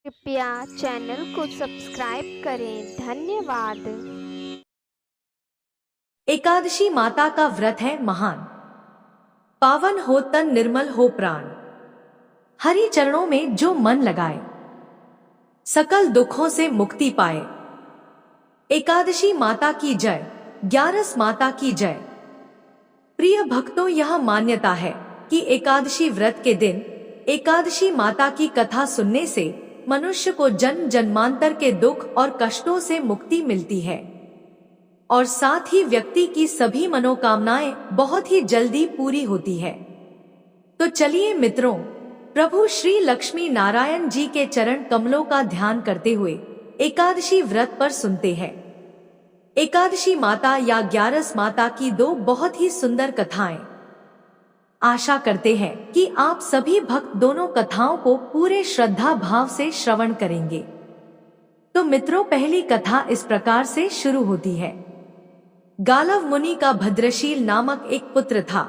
कृपया चैनल को सब्सक्राइब करें। धन्यवाद। एकादशी माता का व्रत है महान। पावन हो तन, निर्मल हो प्राण। हरि चरणों में जो मन लगाए, सकल दुखों से मुक्ति पाए। एकादशी माता की जय, ग्यारस माता की जय। प्रिय भक्तों, यह मान्यता है कि एकादशी व्रत के दिन एकादशी माता की कथा सुनने से मनुष्य को जन्म जन्मांतर के दुख और कष्टों से मुक्ति मिलती है और साथ ही व्यक्ति की सभी मनोकामनाएं बहुत ही जल्दी पूरी होती है। तो चलिए मित्रों, प्रभु श्री लक्ष्मी नारायण जी के चरण कमलों का ध्यान करते हुए एकादशी व्रत पर सुनते हैं। एकादशी माता या ग्यारस माता की दो बहुत ही सुंदर कथाएं। आशा करते हैं कि आप सभी भक्त दोनों कथाओं को पूरे श्रद्धा भाव से श्रवण करेंगे। तो मित्रों, पहली कथा इस प्रकार से शुरू होती है। गालव मुनि का भद्रशील नामक एक पुत्र था।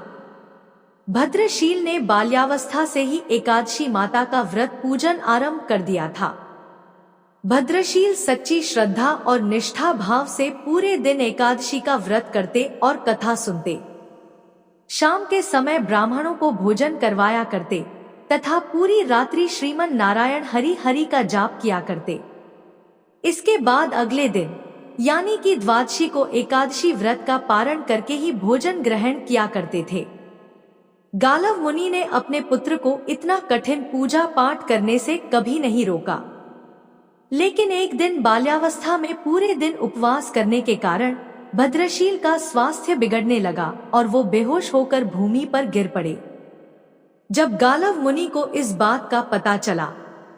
भद्रशील ने बाल्यावस्था से ही एकादशी माता का व्रत पूजन आरंभ कर दिया था। भद्रशील सच्ची श्रद्धा और निष्ठा भाव से पूरे दिन एकादशी का व्रत करते और कथा सुनते। शाम के समय ब्राह्मणों को भोजन करवाया करते तथा पूरी रात्रि श्रीमन नारायण हरि हरि का जाप किया करते। इसके बाद अगले दिन यानी कि द्वादशी को एकादशी व्रत का पारण करके ही भोजन ग्रहण किया करते थे। गालव मुनि ने अपने पुत्र को इतना कठिन पूजा पाठ करने से कभी नहीं रोका, लेकिन एक दिन बाल्यावस्था में पूरे दिन उपवास करने के कारण भद्रशील का स्वास्थ्य बिगड़ने लगा और वो बेहोश होकर भूमि पर गिर पड़े। जब गालव मुनि को इस बात का पता चला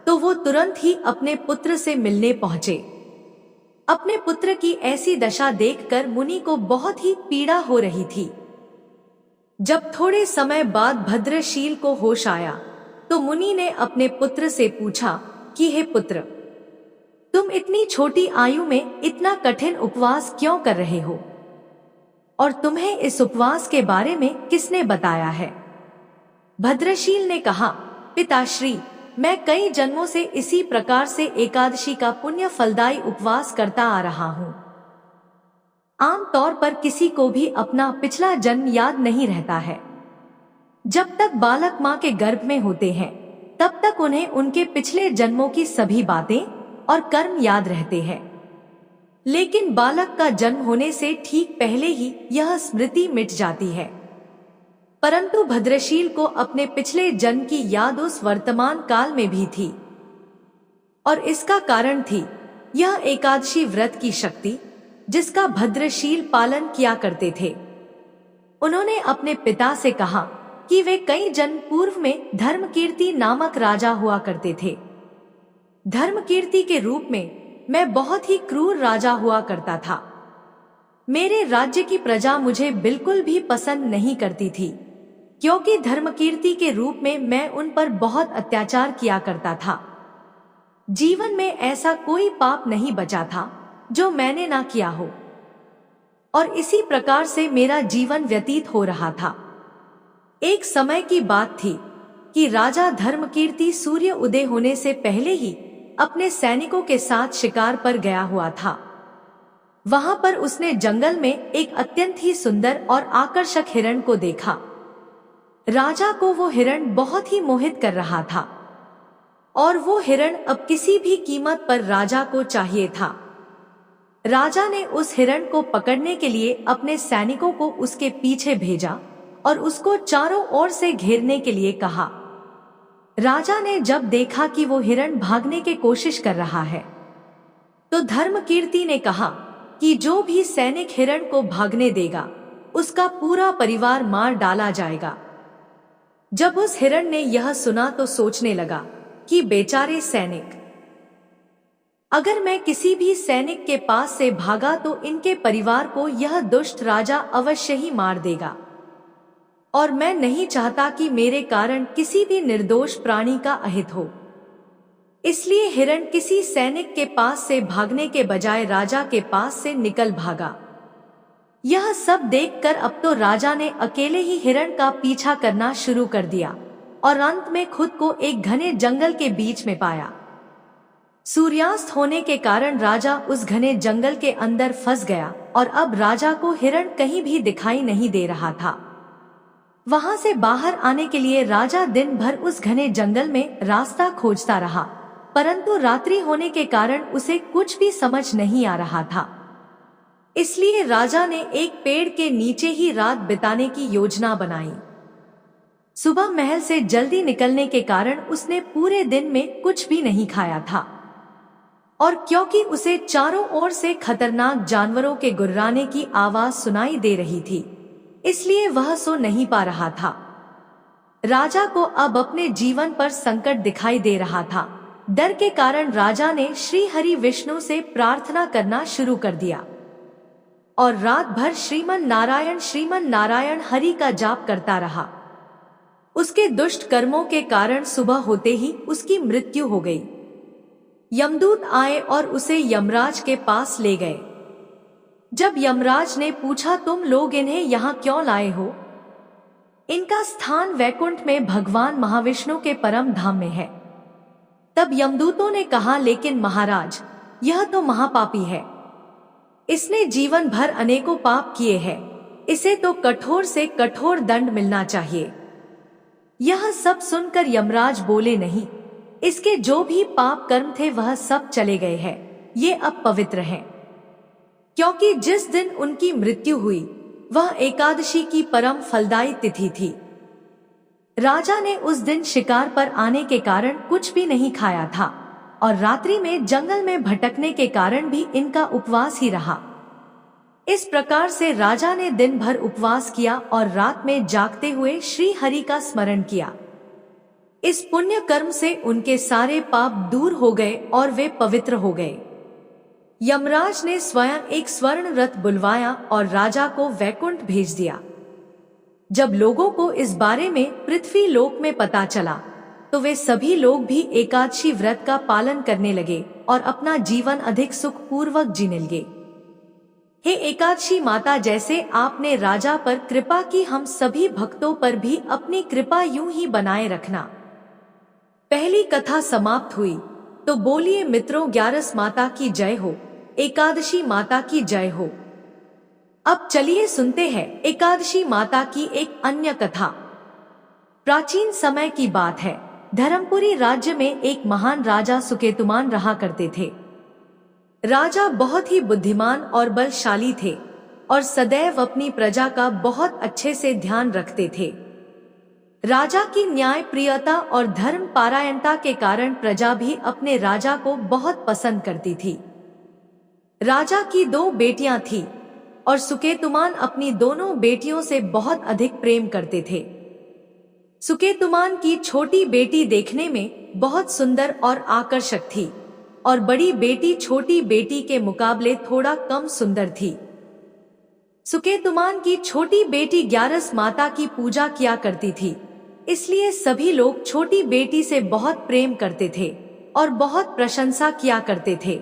तो वो तुरंत ही अपने पुत्र से मिलने पहुंचे। अपने पुत्र की ऐसी दशा देखकर मुनि को बहुत ही पीड़ा हो रही थी। जब थोड़े समय बाद भद्रशील को होश आया तो मुनि ने अपने पुत्र से पूछा कि हे पुत्र, तुम इतनी छोटी आयु में इतना कठिन उपवास क्यों कर रहे हो और तुम्हें इस उपवास के बारे में किसने बताया है? भद्रशील ने कहा, पिताश्री, मैं कई जन्मों से इसी प्रकार से एकादशी का पुण्य फलदायी उपवास करता आ रहा हूँ। आमतौर पर किसी को भी अपना पिछला जन्म याद नहीं रहता है। जब तक बालक माँ के गर्भ में होते हैं तब तक उन्हें उनके पिछले जन्मों की सभी बातें और कर्म याद रहते हैं, लेकिन बालक का जन्म होने से ठीक पहले ही यह स्मृति मिट जाती है। परंतु भद्रशील को अपने पिछले जन्म की याद उस वर्तमान काल में भी थी और इसका कारण थी यह एकादशी व्रत की शक्ति जिसका भद्रशील पालन किया करते थे। उन्होंने अपने पिता से कहा कि वे कई जन्म पूर्व में धर्मकीर्ति नामक राजा हुआ करते थे। धर्मकीर्ति के रूप में मैं बहुत ही क्रूर राजा हुआ करता था। मेरे राज्य की प्रजा मुझे बिल्कुल भी पसंद नहीं करती थी, क्योंकि धर्मकीर्ति के रूप में मैं उन पर बहुत अत्याचार किया करता था। जीवन में ऐसा कोई पाप नहीं बचा था जो मैंने ना किया हो और इसी प्रकार से मेरा जीवन व्यतीत हो रहा था। एक समय की बात थी कि राजा धर्मकीर्ति सूर्य उदय होने से पहले ही अपने सैनिकों के साथ शिकार पर गया हुआ था। वहां पर उसने जंगल में एक अत्यंत ही सुंदर और आकर्षक हिरण को देखा। राजा को वो हिरण बहुत ही मोहित कर रहा था और वो हिरण अब किसी भी कीमत पर राजा को चाहिए था। राजा ने उस हिरण को पकड़ने के लिए अपने सैनिकों को उसके पीछे भेजा और उसको चारों ओर से घेरने के लिए कहा। राजा ने जब देखा कि वो हिरण भागने की कोशिश कर रहा है तो धर्मकीर्ति ने कहा कि जो भी सैनिक हिरण को भागने देगा उसका पूरा परिवार मार डाला जाएगा। जब उस हिरण ने यह सुना तो सोचने लगा कि बेचारे सैनिक, अगर मैं किसी भी सैनिक के पास से भागा तो इनके परिवार को यह दुष्ट राजा अवश्य ही मार देगा और मैं नहीं चाहता कि मेरे कारण किसी भी निर्दोष प्राणी का अहित हो। इसलिए हिरण किसी सैनिक के पास से भागने के बजाय राजा के पास से निकल भागा। यह सब देखकर अब तो राजा ने अकेले ही हिरण का पीछा करना शुरू कर दिया और अंत में खुद को एक घने जंगल के बीच में पाया। सूर्यास्त होने के कारण राजा उस घने जंगल के अंदर फंस गया और अब राजा को हिरण कहीं भी दिखाई नहीं दे रहा था। वहां से बाहर आने के लिए राजा दिन भर उस घने जंगल में रास्ता खोजता रहा, परंतु रात्रि होने के कारण उसे कुछ भी समझ नहीं आ रहा था। इसलिए राजा ने एक पेड़ के नीचे ही रात बिताने की योजना बनाई। सुबह महल से जल्दी निकलने के कारण उसने पूरे दिन में कुछ भी नहीं खाया था, और क्योंकि उसे चारों ओर से खतरनाक जानवरों के गुर्राने की आवाज सुनाई दे रही थी, इसलिए वह सो नहीं पा रहा था। राजा को अब अपने जीवन पर संकट दिखाई दे रहा था। डर के कारण राजा ने श्री हरि विष्णु से प्रार्थना करना शुरू कर दिया और रात भर श्रीमन नारायण हरि का जाप करता रहा। उसके दुष्ट कर्मों के कारण सुबह होते ही उसकी मृत्यु हो गई। यमदूत आए और उसे यमराज के पास ले गए। जब यमराज ने पूछा, तुम लोग इन्हें यहाँ क्यों लाए हो? इनका स्थान वैकुंठ में भगवान महाविष्णु के परम धाम में है। तब यमदूतों ने कहा, लेकिन महाराज, यह तो महापापी है। इसने जीवन भर अनेकों पाप किए हैं। इसे तो कठोर से कठोर दंड मिलना चाहिए। यह सब सुनकर यमराज बोले, नहीं, इसके जो भी पाप कर्म थे वह सब चले गए हैं। ये अब पवित्र हैं, क्योंकि जिस दिन उनकी मृत्यु हुई वह एकादशी की परम फलदायी तिथि थी। राजा ने उस दिन शिकार पर आने के कारण कुछ भी नहीं खाया था और रात्रि में जंगल में भटकने के कारण भी इनका उपवास ही रहा। इस प्रकार से राजा ने दिन भर उपवास किया और रात में जागते हुए श्री हरि का स्मरण किया। इस पुण्य कर्म से उनके सारे पाप दूर हो गए और वे पवित्र हो गए। यमराज ने स्वयं एक स्वर्ण रथ बुलवाया और राजा को वैकुंठ भेज दिया। जब लोगों को इस बारे में पृथ्वी लोक में पता चला तो वे सभी लोग भी एकादशी व्रत का पालन करने लगे और अपना जीवन अधिक सुख पूर्वक जीने लगे। हे एकादशी माता, जैसे आपने राजा पर कृपा की, हम सभी भक्तों पर भी अपनी कृपा यूं ही बनाए रखना। पहली कथा समाप्त हुई, तो बोलिए मित्रों, ग्यारस माता की जय हो, एकादशी माता की जय हो। अब चलिए सुनते हैं एकादशी माता की एक अन्य कथा। प्राचीन समय की बात है। धर्मपुरी राज्य में एक महान राजा सुकेतुमान रहा करते थे। राजा बहुत ही बुद्धिमान और बलशाली थे और सदैव अपनी प्रजा का बहुत अच्छे से ध्यान रखते थे। राजा की न्याय प्रियता और धर्म पारायणता के कारण प्रजा भी अपने राजा को बहुत पसंद करती थी। राजा की 2 बेटियां थीं और सुकेतुमान अपनी दोनों बेटियों से बहुत अधिक प्रेम करते थे। सुकेतुमान की छोटी बेटी देखने में बहुत सुंदर और आकर्षक थी और बड़ी बेटी छोटी बेटी के मुकाबले थोड़ा कम सुंदर थी। सुकेतुमान की छोटी बेटी ग्यारस माता की पूजा किया करती थी, इसलिए सभी लोग छोटी बेटी से बहुत प्रेम करते थे और बहुत प्रशंसा किया करते थे,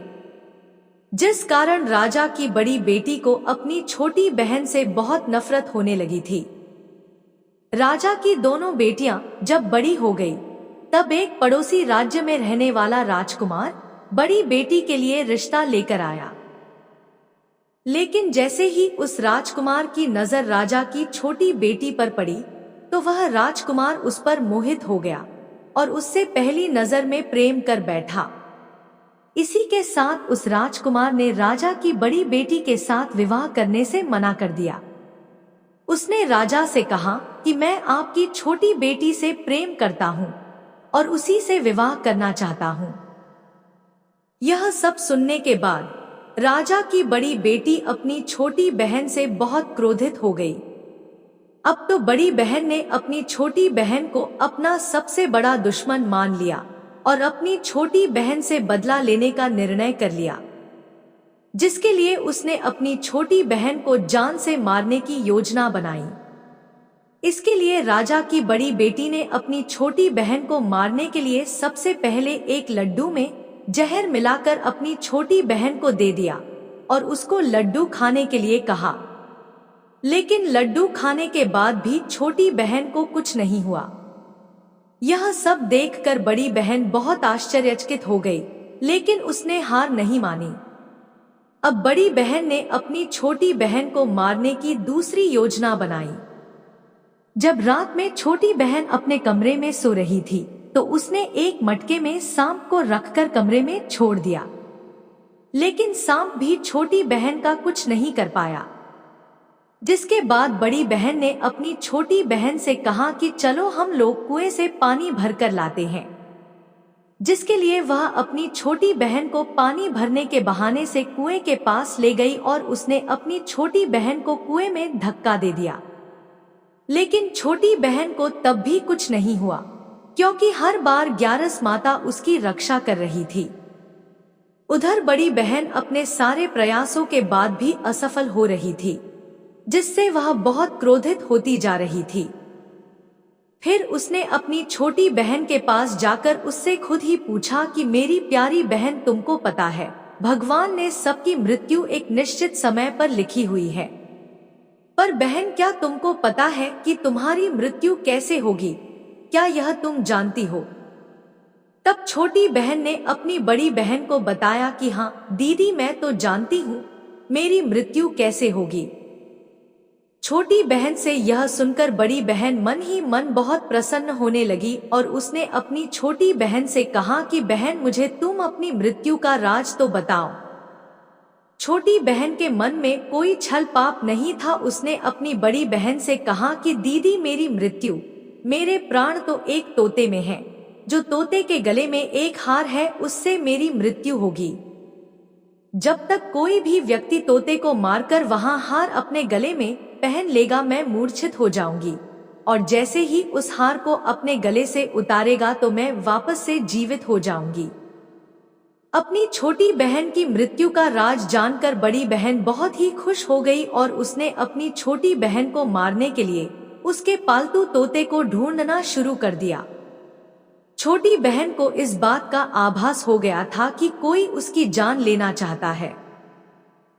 जिस कारण राजा की बड़ी बेटी को अपनी छोटी बहन से बहुत नफरत होने लगी थी। राजा की दोनों बेटियां जब बड़ी हो गई, तब एक पड़ोसी राज्य में रहने वाला राजकुमार बड़ी बेटी के लिए रिश्ता लेकर आया। लेकिन जैसे ही उस राजकुमार की नजर राजा की छोटी बेटी पर पड़ी, तो वह राजकुमार उस पर मोहित हो गया और उससे पहली नजर में प्रेम कर बैठा। इसी के साथ उस राजकुमार ने राजा की बड़ी बेटी के साथ विवाह करने से मना कर दिया। उसने राजा से कहा कि मैं आपकी छोटी बेटी से प्रेम करता हूँ और उसी से विवाह करना चाहता हूँ। यह सब सुनने के बाद राजा की बड़ी बेटी अपनी छोटी बहन से बहुत क्रोधित हो गई। अब तो बड़ी बहन ने अपनी छोटी बहन को अपना सबसे बड़ा दुश्मन मान लिया और अपनी छोटी बहन से बदला लेने का निर्णय कर लिया, जिसके लिए उसने अपनी छोटी बहन को जान से मारने की योजना बनाई। इसके लिए राजा की बड़ी बेटी ने अपनी छोटी बहन को मारने के लिए सबसे पहले एक लड्डू में जहर मिलाकर अपनी छोटी बहन को दे दिया और उसको लड्डू खाने के लिए कहा। लेकिन लड्डू खाने के बाद भी छोटी बहन को कुछ नहीं हुआ। यह सब देखकर बड़ी बहन बहुत आश्चर्यचकित हो गई लेकिन उसने हार नहीं मानी। अब बड़ी बहन ने अपनी छोटी बहन को मारने की दूसरी योजना बनाई। जब रात में छोटी बहन अपने कमरे में सो रही थी तो उसने एक मटके में सांप को रखकर कमरे में छोड़ दिया, लेकिन सांप भी छोटी बहन का कुछ नहीं कर पाया। जिसके बाद बड़ी बहन ने अपनी छोटी बहन से कहा कि चलो हम लोग कुएं से पानी भरकर लाते हैं, जिसके लिए वह अपनी छोटी बहन को पानी भरने के बहाने से कुएं के पास ले गई और उसने अपनी छोटी बहन को कुएं में धक्का दे दिया। लेकिन छोटी बहन को तब भी कुछ नहीं हुआ, क्योंकि हर बार ग्यारस माता उसकी रक्षा कर रही थी। उधर बड़ी बहन अपने सारे प्रयासों के बाद भी असफल हो रही थी, जिससे वह बहुत क्रोधित होती जा रही थी। फिर उसने अपनी छोटी बहन के पास जाकर उससे खुद ही पूछा कि मेरी प्यारी बहन, तुमको पता है भगवान ने सबकी मृत्यु एक निश्चित समय पर लिखी हुई है, पर बहन क्या तुमको पता है कि तुम्हारी मृत्यु कैसे होगी? क्या यह तुम जानती हो? तब छोटी बहन ने अपनी बड़ी बहन को बताया कि हाँ दीदी, मैं तो जानती हूँ मेरी मृत्यु कैसे होगी। छोटी बहन से यह सुनकर बड़ी बहन मन ही मन बहुत प्रसन्न होने लगी और उसने अपनी छोटी बहन से कहा कि बहन, मुझे तुम अपनी मृत्यु का राज तो बताओ। छोटी बहन के मन में कोई छल पाप नहीं था। उसने अपनी बड़ी बहन से कहा कि दीदी, मेरी मृत्यु, मेरे प्राण तो एक तोते में है। जो तोते के गले में एक हार है उससे मेरी मृत्यु होगी। जब तक कोई भी व्यक्ति तोते को मारकर वहां हार अपने गले में पहन लेगा, मैं मूर्छित हो जाऊंगी, और जैसे ही उस हार को अपने गले से उतारेगा तो मैं वापस से जीवित हो जाऊंगी। अपनी छोटी बहन की मृत्यु का राज जानकर बड़ी बहन बहुत ही खुश हो गई और उसने अपनी छोटी बहन को मारने के लिए उसके पालतू तोते को ढूंढना शुरू कर दिया। छोटी बहन को इस बात का आभास हो गया था कि कोई उसकी जान लेना चाहता है,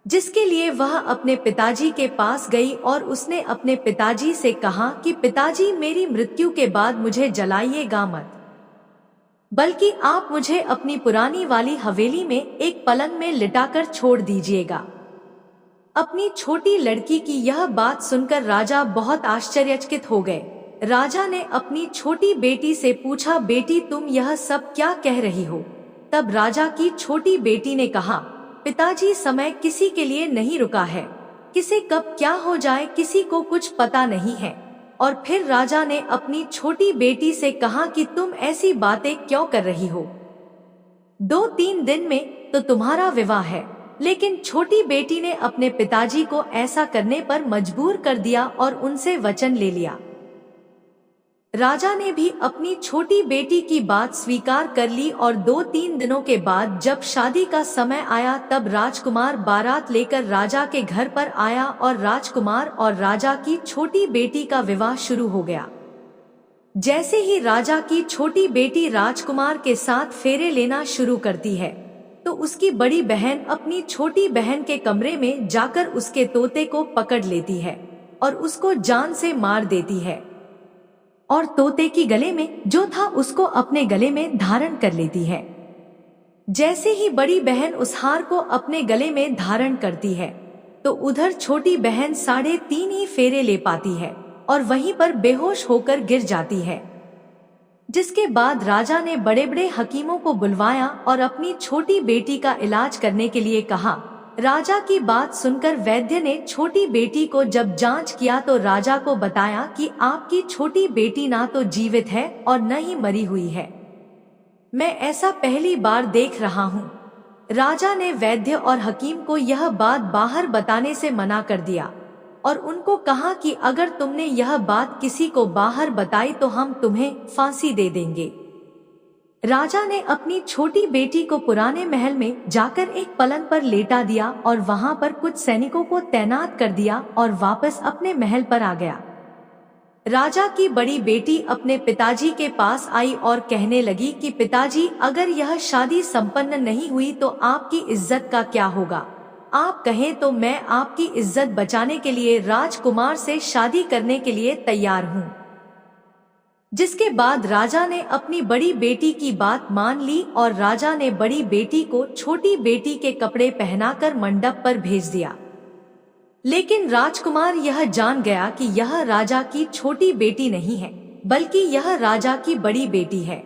जिसके लिए वह अपने पिताजी के पास गई और उसने अपने पिताजी से कहा कि पिताजी, मेरी मृत्यु के बाद मुझे जलाइएगा मत, बल्कि आप मुझे अपनी पुरानी वाली हवेली में एक पलंग में लिटाकर छोड़ दीजिएगा। अपनी छोटी लड़की की यह बात सुनकर राजा बहुत आश्चर्यचकित हो गए। राजा ने अपनी छोटी बेटी से पूछा, बेटी तुम यह सब क्या कह रही हो? तब राजा की छोटी बेटी ने कहा, पिताजी, समय किसी के लिए नहीं रुका है, किसे कब क्या हो जाए किसी को कुछ पता नहीं है। और फिर राजा ने अपनी छोटी बेटी से कहा कि तुम ऐसी बातें क्यों कर रही हो? 2-3 दिन में तो तुम्हारा विवाह है। लेकिन छोटी बेटी ने अपने पिताजी को ऐसा करने पर मजबूर कर दिया और उनसे वचन ले लिया। राजा ने भी अपनी छोटी बेटी की बात स्वीकार कर ली और 2-3 दिनों के बाद जब शादी का समय आया तब राजकुमार बारात लेकर राजा के घर पर आया और राजकुमार और राजा की छोटी बेटी का विवाह शुरू हो गया। जैसे ही राजा की छोटी बेटी राजकुमार के साथ फेरे लेना शुरू करती है तो उसकी बड़ी बहन अपनी छोटी बहन के कमरे में जाकर उसके तोते को पकड़ लेती है और उसको जान से मार देती है, और तोते की गले में जो था उसको अपने गले में धारण कर लेती है। जैसे ही बड़ी बहन उस हार को अपने गले में धारण करती है तो उधर छोटी बहन 3.5 ही फेरे ले पाती है और वहीं पर बेहोश होकर गिर जाती है। जिसके बाद राजा ने बड़े बड़े हकीमों को बुलवाया और अपनी छोटी बेटी का इलाज करने के लिए कहा। राजा की बात सुनकर वैद्य ने छोटी बेटी को जब जांच किया तो राजा को बताया कि आपकी छोटी बेटी ना तो जीवित है और न ही मरी हुई है। मैं ऐसा पहली बार देख रहा हूँ। राजा ने वैद्य और हकीम को यह बात बाहर बताने से मना कर दिया और उनको कहा कि अगर तुमने यह बात किसी को बाहर बताई तो हम तुम्हें फांसी दे देंगे। राजा ने अपनी छोटी बेटी को पुराने महल में जाकर एक पलंग पर लेटा दिया और वहां पर कुछ सैनिकों को तैनात कर दिया और वापस अपने महल पर आ गया। राजा की बड़ी बेटी अपने पिताजी के पास आई और कहने लगी कि पिताजी, अगर यह शादी संपन्न नहीं हुई तो आपकी इज्जत का क्या होगा? आप कहें तो मैं आपकी इज्जत बचाने के लिए राजकुमार से शादी करने के लिए तैयार हूँ। जिसके बाद राजा ने अपनी बड़ी बेटी की बात मान ली और राजा ने बड़ी बेटी को छोटी बेटी के कपड़े पहनाकर मंडप पर भेज दिया। लेकिन राजकुमार यह जान गया कि यह राजा की छोटी बेटी नहीं है, बल्कि यह राजा की बड़ी बेटी है।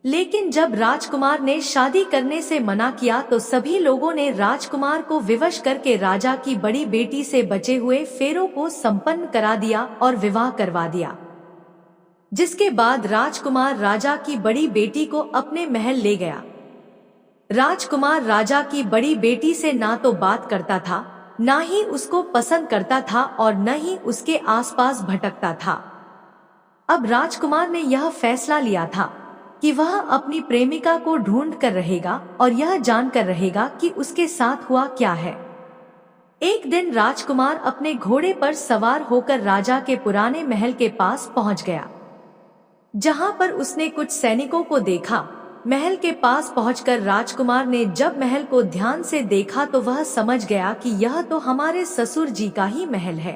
लेकिन जब राजकुमार ने शादी करने से मना किया तो सभी लोगों ने राजकुमार को विवश करके राजा की बड़ी बेटी से बचे हुए फेरों को संपन्न करा दिया और विवाह करवा दिया। जिसके बाद राजकुमार राजा की बड़ी बेटी को अपने महल ले गया। राजकुमार राजा की बड़ी बेटी से ना तो बात करता था, ना ही उसको पसंद करता था और न ही उसके आसपास भटकता था। अब राजकुमार ने यह फैसला लिया था कि वह अपनी प्रेमिका को ढूंढ कर रहेगा और यह जानकर रहेगा कि उसके साथ हुआ क्या है। एक दिन राजकुमार अपने घोड़े पर सवार होकर राजा के पुराने महल के पास पहुंच गया, जहां पर उसने कुछ सैनिकों को देखा। महल के पास पहुंचकर राजकुमार ने जब महल को ध्यान से देखा तो वह समझ गया कि यह तो हमारे ससुर जी का ही महल है।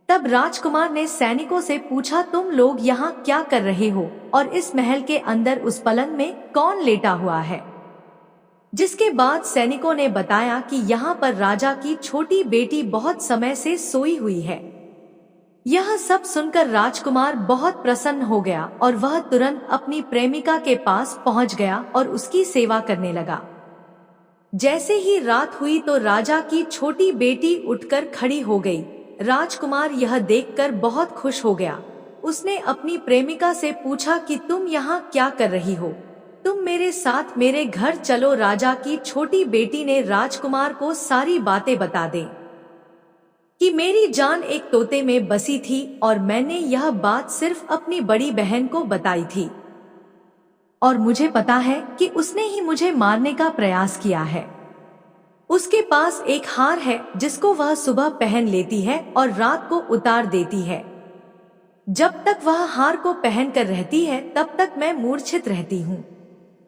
तब राजकुमार ने सैनिकों से पूछा, तुम लोग यहाँ क्या कर रहे हो और इस महल के अंदर उस पलंग में कौन लेटा हुआ है? जिसके बाद सैनिकों ने बताया कि यहाँ पर राजा की छोटी बेटी बहुत समय से सोई हुई है। यह सब सुनकर राजकुमार बहुत प्रसन्न हो गया और वह तुरंत अपनी प्रेमिका के पास पहुंच गया और उसकी सेवा करने लगा। जैसे ही रात हुई तो राजा की छोटी बेटी उठकर खड़ी हो गई। राजकुमार यह देखकर बहुत खुश हो गया। उसने अपनी प्रेमिका से पूछा कि तुम यहाँ क्या कर रही हो? तुम मेरे साथ मेरे घर चलो। राजा की छोटी बेटी ने राजकुमार को सारी बातें बता दी कि मेरी जान एक तोते में बसी थी और मैंने यह बात सिर्फ अपनी बड़ी बहन को बताई थी और मुझे पता है कि उसने ही मुझे मारने का प्रयास किया है। उसके पास एक हार है जिसको वह सुबह पहन लेती है और रात को उतार देती है। जब तक वह हार को पहन कर रहती है तब तक मैं मूर्छित रहती हूँ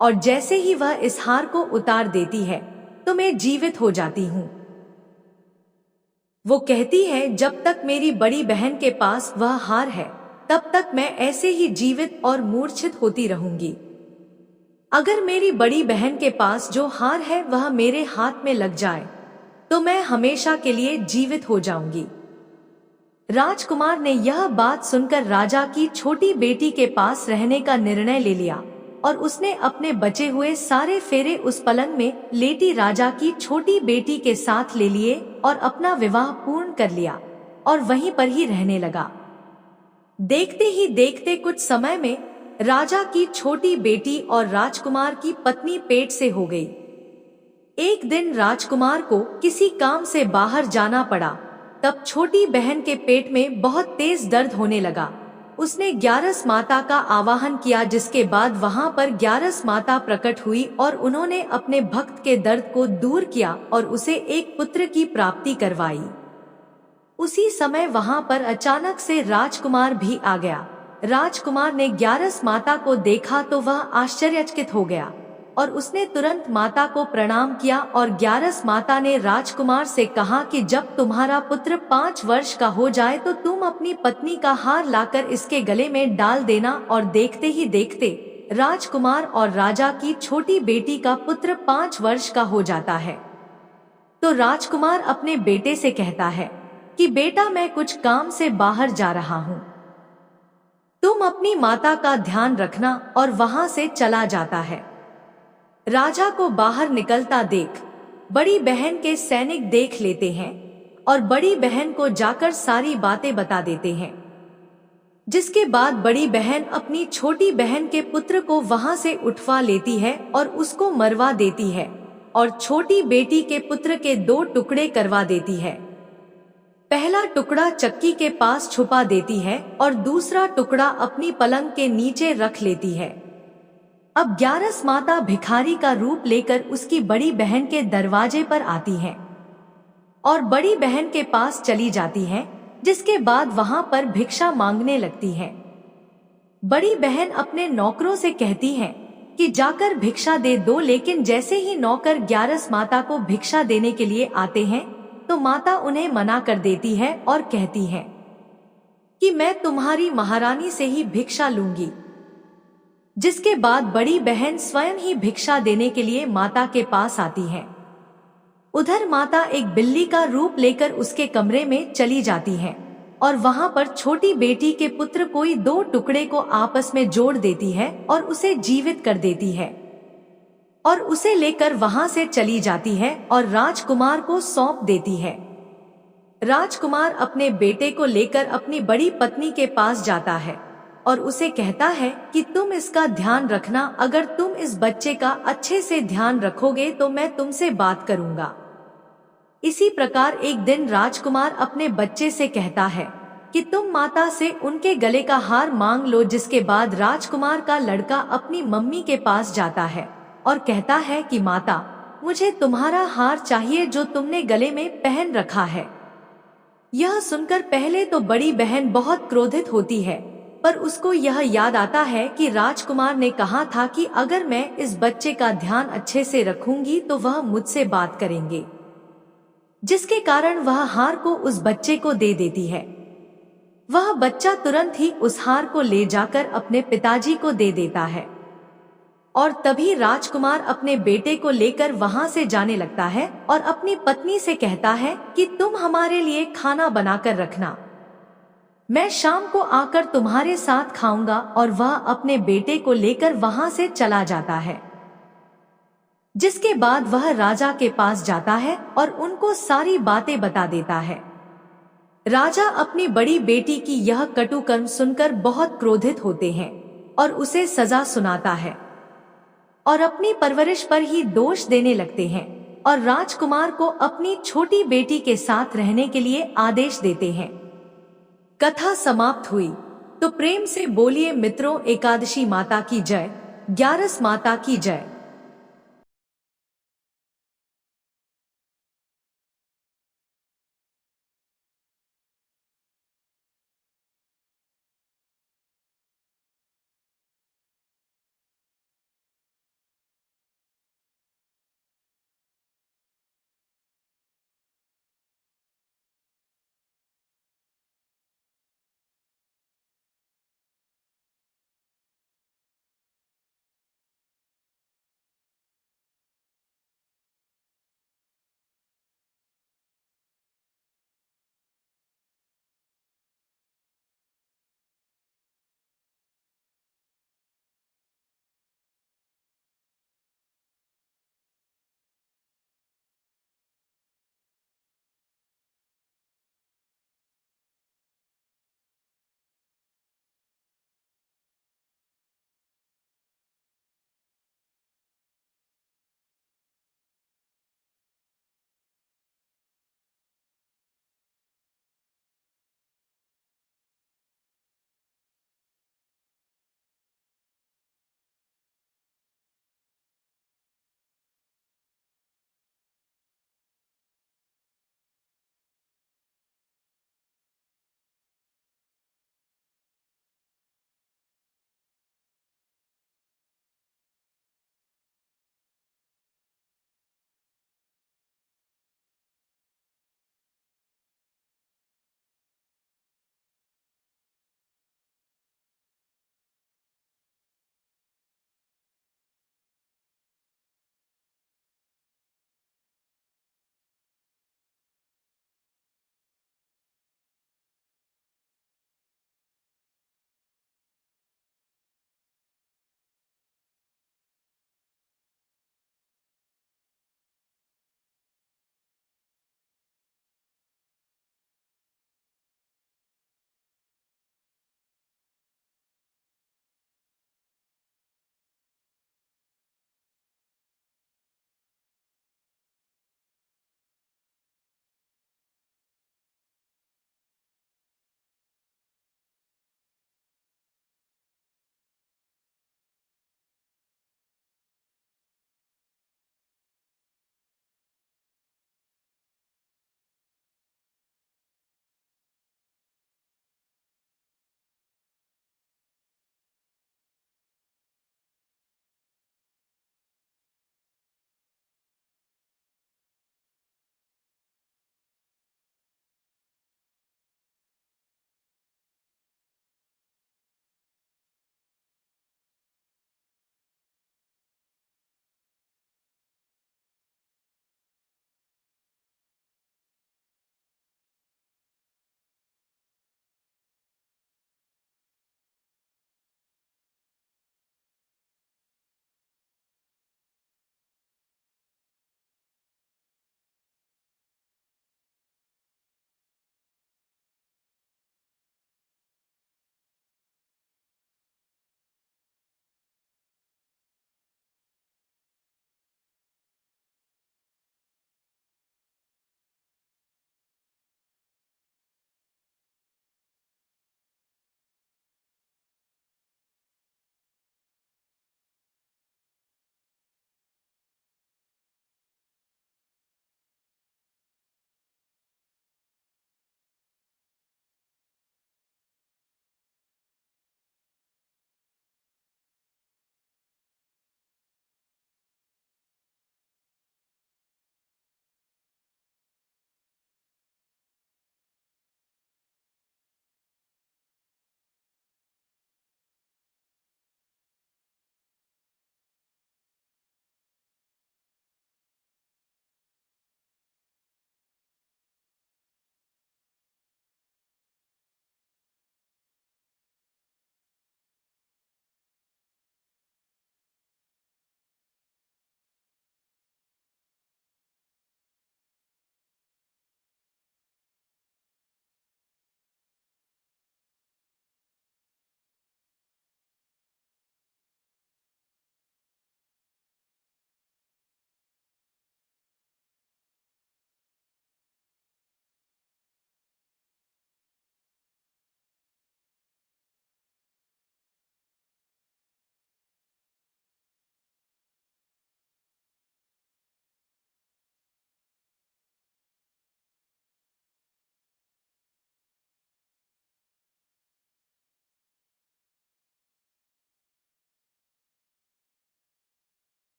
और जैसे ही वह इस हार को उतार देती है तो मैं जीवित हो जाती हूँ। वो कहती है जब तक मेरी बड़ी बहन के पास वह हार है तब तक मैं ऐसे ही जीवित और मूर्छित होती रहूंगी। अगर मेरी बड़ी बहन के पास जो हार है वह मेरे हाथ में लग जाए तो मैं हमेशा के लिए जीवित हो जाऊंगी। राजकुमार ने यह बात सुनकर राजा की छोटी बेटी के पास रहने का निर्णय ले लिया और उसने अपने बचे हुए सारे फेरे उस पलंग में लेटी राजा की छोटी बेटी के साथ ले लिए और अपना विवाह पूर्ण कर लिया और वहीं पर ही रहने लगा। देखते ही देखते कुछ समय में राजा की छोटी बेटी और राजकुमार की पत्नी पेट से हो गई। एक दिन राजकुमार को किसी काम से बाहर जाना पड़ा। तब छोटी बहन के पेट में बहुत तेज दर्द होने लगा। उसने ग्यारस माता का आवाहन किया, जिसके बाद वहां पर ग्यारस माता प्रकट हुई और उन्होंने अपने भक्त के दर्द को दूर किया और उसे एक पुत्र की प्राप्ति करवाई। उसी समय वहां पर अचानक से राजकुमार भी आ गया। राजकुमार ने ग्यारस माता को देखा तो वह आश्चर्यचकित हो गया और उसने तुरंत माता को प्रणाम किया और ग्यारस माता ने राजकुमार से कहा कि जब तुम्हारा पुत्र 5 वर्ष का हो जाए तो तुम अपनी पत्नी का हार लाकर इसके गले में डाल देना। और देखते ही देखते राजकुमार और राजा की छोटी बेटी का पुत्र 5 वर्ष का हो जाता है। तो राजकुमार अपने बेटे से कहता है कि बेटा, मैं कुछ काम से बाहर जा रहा हूँ, तुम अपनी माता का ध्यान रखना, और वहां से चला जाता है। राजा को बाहर निकलता देख बड़ी बहन के सैनिक देख लेते हैं और बड़ी बहन को जाकर सारी बातें बता देते हैं। जिसके बाद बड़ी बहन अपनी छोटी बहन के पुत्र को वहां से उठवा लेती है और उसको मरवा देती है और छोटी बेटी के पुत्र के 2 टुकड़े करवा देती है। पहला टुकड़ा चक्की के पास छुपा देती है और दूसरा टुकड़ा अपनी पलंग के नीचे रख लेती है। अब ग्यारस माता भिखारी का रूप लेकर उसकी बड़ी बहन के दरवाजे पर आती है और बड़ी बहन के पास चली जाती है, जिसके बाद वहां पर भिक्षा मांगने लगती है। बड़ी बहन अपने नौकरों से कहती है कि जाकर भिक्षा दे दो, लेकिन जैसे ही नौकर ग्यारस माता को भिक्षा देने के लिए आते हैं तो माता उन्हें मना कर देती है और कहती है कि मैं तुम्हारी महारानी से ही भिक्षा लूंगी। जिसके बाद बड़ी बहन स्वयं ही भिक्षा देने के लिए माता के पास आती है। उधर माता एक बिल्ली का रूप लेकर उसके कमरे में चली जाती है और वहां पर छोटी बेटी के पुत्र कोई 2 टुकड़े को आपस में जोड़ देती है और उसे जीवित कर देती है और उसे लेकर वहां से चली जाती है और राजकुमार को सौंप देती है। राजकुमार अपने बेटे को लेकर अपनी बड़ी पत्नी के पास जाता है और उसे कहता है कि तुम इसका ध्यान रखना, अगर तुम इस बच्चे का अच्छे से ध्यान रखोगे तो मैं तुमसे बात करूंगा। इसी प्रकार एक दिन राजकुमार अपने बच्चे से कहता है कि तुम माता से उनके गले का हार मांग लो। जिसके बाद राजकुमार का लड़का अपनी मम्मी के पास जाता है और कहता है कि माता, मुझे तुम्हारा हार चाहिए जो तुमने गले में पहन रखा है। यह सुनकर पहले तो बड़ी बहन बहुत क्रोधित होती है, पर उसको यह याद आता है कि राजकुमार ने कहा था कि अगर मैं इस बच्चे का ध्यान अच्छे से रखूंगी तो वह मुझसे बात करेंगे, जिसके कारण वह हार को उस बच्चे को दे देती है। वह बच्चा तुरंत ही उस हार को ले जाकर अपने पिताजी को दे देता है और तभी राजकुमार अपने बेटे को लेकर वहां से जाने लगता है और अपनी पत्नी से कहता है कि तुम हमारे लिए खाना बनाकर रखना, मैं शाम को आकर तुम्हारे साथ खाऊंगा। और वह अपने बेटे को लेकर वहां से चला जाता है। जिसके बाद वह राजा के पास जाता है और उनको सारी बातें बता देता है। राजा अपनी बड़ी बेटी की यह कटु कर्म सुनकर बहुत क्रोधित होते हैं और उसे सजा सुनाता है और अपनी परवरिश पर ही दोष देने लगते हैं और राजकुमार को अपनी छोटी बेटी के साथ रहने के लिए आदेश देते हैं। कथा समाप्त हुई। तो प्रेम से बोलिए मित्रों, एकादशी माता की जय, ग्यारस माता की जय।